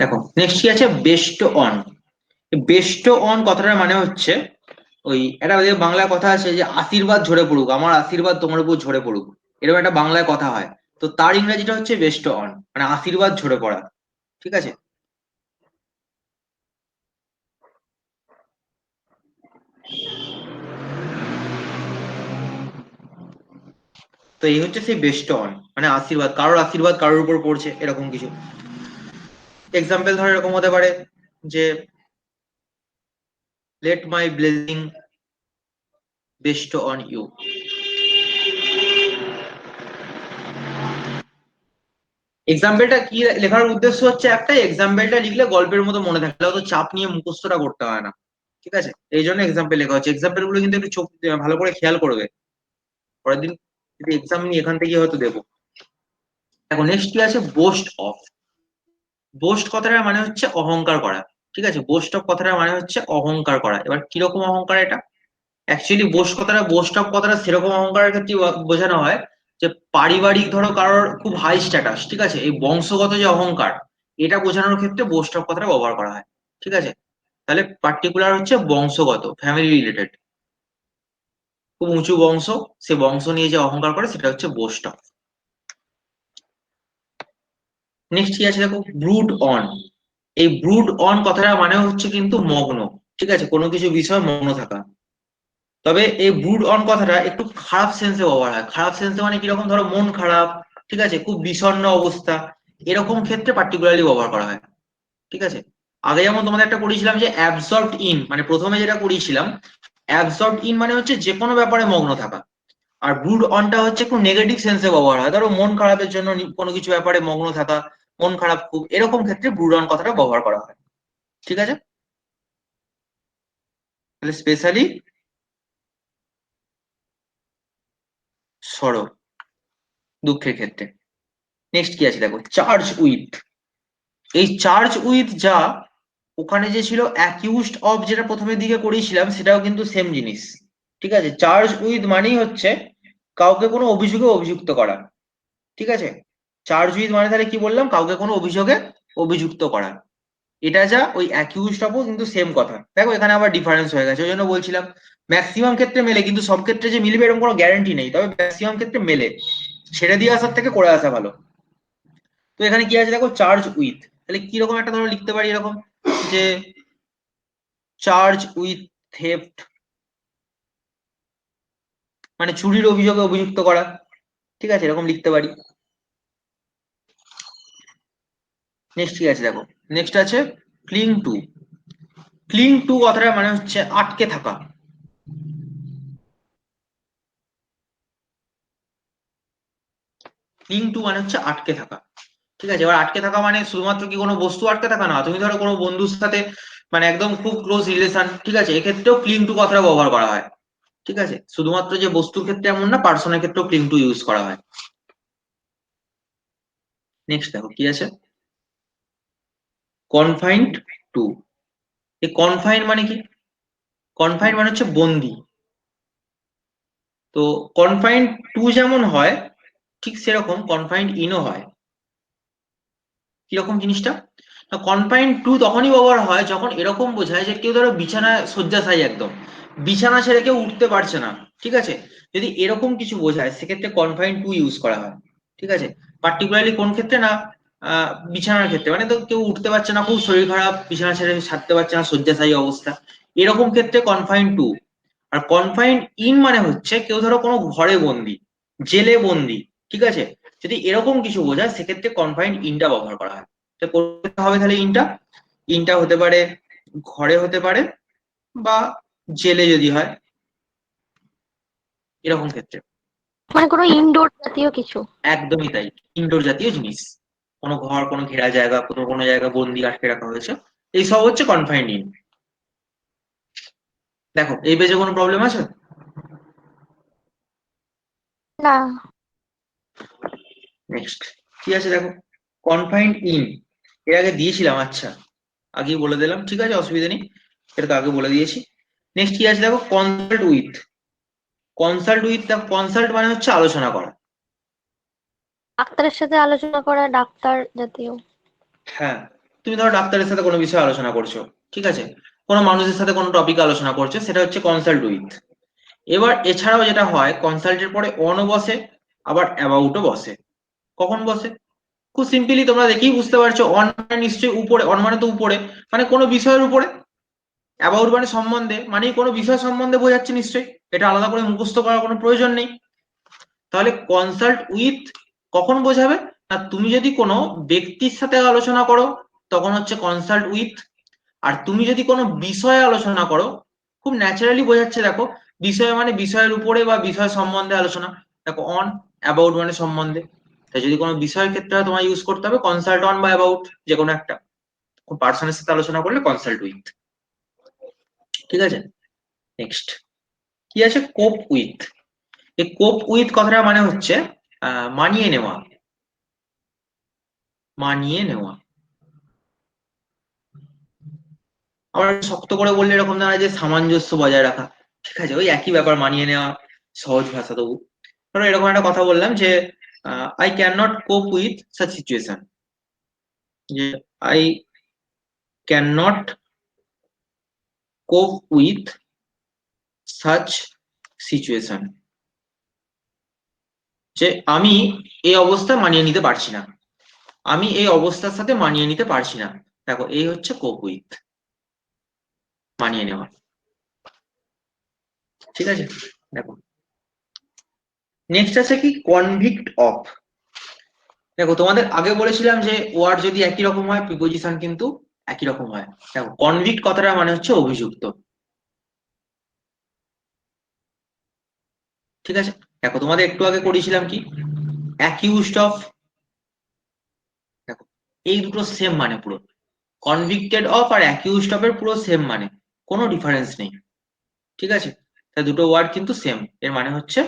দেখো নেক্সট কি আছে, বেস্ট অন। বেস্ট অন কথাটার মানে হচ্ছে ওই একটা বাংলায় কথা আছে যে আশীর্বাদ ঝরে পড়ুক, আমার আশীর্বাদ তোমার উপর ঝরে পড়ুক, এরকম একটা বাংলায় কথা হয়। তো তার ইংরেজিটা হচ্ছে বেস্ট অন, মানে আশীর্বাদ ঝরে পড়া। ঠিক আছে, তো এই হচ্ছে সেই বেস্ট অন, মানে আশীর্বাদ, কারোর আশীর্বাদ কারোর উপর পড়ছে এরকম কিছু। এক্সাম্পল ধরো এরকম হতে পারে যে let my blessing best on you. এক্সাম্পলটা কি লেখার উদ্দেশ্য হচ্ছে একটাই, এক্সাম্পলটা লিখলে গল্পের মতো মনে থাকে, অত চাপ নিয়ে মুখস্থটা করতে হয় না। ঠিক আছে, এই জন্য এক্সাম্পল লেখা হচ্ছে। এক্সাম্পল গুলো কিন্তু একটু চোখ ভালো করে খেয়াল করবে, পরের দিন যদি এক্সাম নিয়ে এখান থেকে হয়তো দেবো। এখন নেক্সট কি আছে, বোস্ট অফ। বোস্ট কথাটার মানে হচ্ছে অহংকার করা। ঠিক আছে, বোস্ট অফ কথাটার মানে হচ্ছে অহংকার করা। এবার কিরকম অহংকার এটা, অ্যাকচুয়ালি বোস্ট অফ কথাটা সেরকম অহংকারের ক্ষেত্রে বোঝানো হয় যে পারিবারিক, ধরো কারোর খুব হাই স্ট্যাটাস, ঠিক আছে, এই বংশগত যে অহংকার, এটা বোঝানোর ক্ষেত্রে বোস্ট অফ কথাটা ব্যবহার করা হয়। ঠিক আছে, তাহলে পার্টিকুলার হচ্ছে বংশগত, ফ্যামিলি রিলেটেড, খুব উঁচু বংশ, সে বংশ নিয়ে যে অহংকার করে সেটা হচ্ছে বোস্ট অফ। নেক্সট কি আছে দেখো, ব্রুড অন। এই ব্রুড অন কথাটা মানে হচ্ছে কিন্তু মগ্ন। ঠিক আছে, কোনো কিছু বিষয় মগ্ন থাকা। তবে এই ব্রুড অন কথাটা একটু খারাপ সেন্সে ব্যবহার হয়। খারাপ সেন্সে মানে কিরকম, ধরো মন খারাপ, ঠিক আছে, খুব বিষণ্ণ অবস্থা, এরকম ক্ষেত্রে পার্টিকুলারলি ব্যবহার করা হয়। ঠিক আছে, আগে যেমন তোমাদের একটা পড়িয়েছিলাম যে অ্যাবসর্বড ইন, মানে প্রথমে যেটা পড়িয়েছিলাম অ্যাবসর্বড ইন মানে হচ্ছে যে কোনো ব্যাপারে মগ্ন থাকা। আর ব্রুড অনটা হচ্ছে একটু নেগেটিভ সেন্সে ব্যবহার হয়, ধরো মন খারাপের জন্য কোনো কিছু ব্যাপারে মগ্ন থাকা, মন খারাপ খুব, এরকম ক্ষেত্রে ব্রুড অন কথাটা ব্যবহার করা হয়। ঠিক আছে, তাহলে স্পেশালি সরো, দুঃখের ক্ষেত্রে। নেক্সট কি আছে দেখো, চার্জ উইথ। এই চার্জ উইথ যা ওখানে যে ছিল অ্যাকিউজড অফ, যেটা প্রথমের দিকে করেছিলাম, সেটাও কিন্তু সেম জিনিস। ঠিক আছে, চার্জ উইথ মানেই হচ্ছে কাউকে কোনো অভিযোগে অভিযুক্ত করা। ঠিক আছে, চার্জ উইথ মানে তাহলে কি বললাম, কাউকে কোনো অভিযোগে অভিযুক্ত করা। এটা যা ওই অ্যাকিউজড অফও কিন্তু সেম কথা। দেখো এখানে আবার ডিফারেন্স হয়ে গেছে, ওই জন্য বলছিলাম ম্যাক্সিমাম ক্ষেত্রে মেলে, কিন্তু সব ক্ষেত্রে যে মিলবে এরকম কোনো গ্যারান্টি নেই, তবে ম্যাক্সিমাম ক্ষেত্রে মেলে। ছেড়ে দিয়ে আসার থেকে করে আসা ভালো। তো এখানে কি আছে দেখো, চার্জ উইথ, তাহলে কিরকম একটা ধরো লিখতে পারি এরকম যে চার্জ উইথ থেফট, মানে চুরির অভিযোগে অভিযুক্ত করা। ঠিক আছে, এরকম লিখতে পারি। নেক্সট কি আছে দেখো, নেক্সট আছে ক্লিং টু। ক্লিং টু কথাটা মানে হচ্ছে আটকে থাকা। ক্লিং টু মানে হচ্ছে আটকে থাকা। ঠিক আছে, এবার আটকে থাকা মানে শুধুমাত্র কি কোনো বস্তু আটকে থাকা না, তুমি ধরো কোনো বন্ধুর সাথে মানে একদম খুব ক্লোজ রিলেশন, ঠিক আছে, এক্ষেত্রেও ক্লিং টু কথাটা ব্যবহার করা হয়। ঠিক আছে, শুধুমাত্র যে বস্তুর ক্ষেত্রে এমন না, পার্সনের ক্ষেত্রেও ক্লিং টু ইউজ করা হয়। নেক্সট দেখো কি আছে, কনফাইন্ড টু। এই কনফাইন মানে কি, কনফাইন মানে হচ্ছে বন্দি। তো কনফাইন্ড টু যেমন হয়, ঠিক সেরকম কনফাইন্ড ইনও হয়। কিরকম জিনিসটা, কনফাইন্ড টু তখনই ব্যবহার হয় যখন এরকম বোঝায় যে কেউ ধরো বিছানায় শয্যাশায়ী, একদম বিছানা ছেড়ে কেউ উঠতে পারছে না। ঠিক আছে, যদি এরকম কিছু বোঝায় সেক্ষেত্রে কনফাইন্ড টু ইউজ করা হয়। ঠিক আছে, পার্টিকুলারলি কোন ক্ষেত্রে না, বিছানার ক্ষেত্রে, মানে তো কেউ উঠতে পারছে না, খুব শরীর খারাপ, বিছানা ছেড়ে ছাড়তে পারছে না, শয্যাশায়ী অবস্থা, এরকম ক্ষেত্রে কনফাইন্ড টু। আর কনফাইন্ড ইন মানে হচ্ছে কেউ ধরো কোনো ঘরে বন্দি, জেলে বন্দি। ঠিক আছে, যদি এরকম কিছু বোঝায় সেক্ষেত্রে কনফাইন্ড ইনটা ব্যবহার করা হয়। তো করতে হবে তাহলে ইনটা, ইনটা হতে পারে ঘরে, হতে পারে বা জেলে যদি হয়, এরকম ক্ষেত্রে। মানে কোনো ইনডোর জাতীয় কিছু। একদমই তাই, ইনডোর জাতীয় জিনিস, কোনো ঘর, কোনো ঘেরা জায়গা, কোনো কোনো জায়গা বন্দি আটকে রাখা হয়েছে, এই সব হচ্ছে কনফাইন্ড ইন। দেখো এই পেজে কোনো প্রবলেম আছে? না। নেক্সট কি আছে দেখো, কনফাইন্ড ইন, এর আগে দিয়েছিলাম, আচ্ছা আগেই বলে দিলাম, ঠিক আছে অসুবিধা নেই, এটা তো আগে বলে দিয়েছি। নেক্সট কি আছে দেখো, consult with. Consult with, consult মানে হচ্ছে আলোচনা করা। ডাক্তারের সাথে আলোচনা করা, ডাক্তার জাতীয়। হ্যাঁ, তো তুমি ধরো ডাক্তারের সাথে কোনো বিষয়ে আলোচনা করছো, ঠিক আছে, কোনো মানুষের সাথে কোনো টপিক আলোচনা করছো, সেটা হচ্ছে কনসাল্ট উইথ। এবার এছাড়াও যেটা হয়, কনসাল্টের পরে অনও বসে, আবার অ্যাবাউটও বসে। কখন বসে? খুব সিম্পলি তোমরা দেখেই বুঝতে পারছো, অন মানে নিশ্চয়ই উপরে, অন মানে তো উপরে, মানে কোনো বিষয়ের উপরে। অ্যাবাউট মানে সম্বন্ধে, মানে কোনো বিষয় সম্বন্ধে বোঝাচ্ছে নিশ্চয়ই, এটা আলাদা করে মুখস্থ করার কোনো প্রয়োজন নেই। তাহলে কনসাল্ট উইথ কখন বোঝাবে? না তুমি যদি কোনো ব্যক্তির সাথে আলোচনা করো তখন হচ্ছে কনসাল্ট উইথ। আর তুমি যদি কোনো বিষয়ে আলোচনা করো, খুব ন্যাচারালি বোঝাচ্ছে দেখো, বিষয় মানে বিষয়ের উপরে বা বিষয় সম্বন্ধে আলোচনা। দেখো অন, অ্যাবাউট মানে সম্বন্ধে। তাই যদি কোনো বিষয়ের ক্ষেত্রে তোমার ইউজ করতে হবে কনসাল্ট অন বা অ্যাবাউট, যে কোনো একটা। পার্সনের সাথে আলোচনা করলে কনসাল্ট উইথ। ঠিক আছে, নেক্সট কি আছে? কোপ উইথ। এই কোপ উইথ কথাটা মানে হচ্ছে মানিয়ে নেওয়া। মানিয়ে নেওয়া। আবার শক্ত করে বললে এরকম দাঁড়ায় যে সামঞ্জস্য বজায় রাখা। ঠিক আছে, ওই একই ব্যাপার, মানিয়ে নেওয়া, সহজ ভাষা তবু। ধরো এরকম একটা কথা বললাম যে I can not cope with such situation, যে I can not cope with such situation, যে আমি এই অবস্থা মানিয়ে নিতে পারছি না, আমি এই অবস্থার সাথে মানিয়ে নিতে পারছি না। দেখো এই হচ্ছে কোপ উইথ, মানিয়ে নেওয়া। ঠিক আছে, দেখো নেক্সট আছে কি? Convict of. দেখো তোমাদের আগে বলেছিলাম যে ওয়ার্ড যদি একই রকম হয় প্রিপোজিশন কিন্তু একই রকম হয়। দেখো কনভিক্ট কথাটা মানে হচ্ছে অভিযুক্ত। ঠিক আছে, দেখো তোমাদের একটু আগে করেছিলাম কি? Accused of. দেখো এই দুটো সেম মানে পুরো, কনভিক্টেড অফ আর অ্যাকিউজড অফ এর পুরো সেম মানে, কোনো ডিফারেন্স নেই। ঠিক আছে, তা দুটো ওয়ার্ড কিন্তু সেম, এর মানে হচ্ছে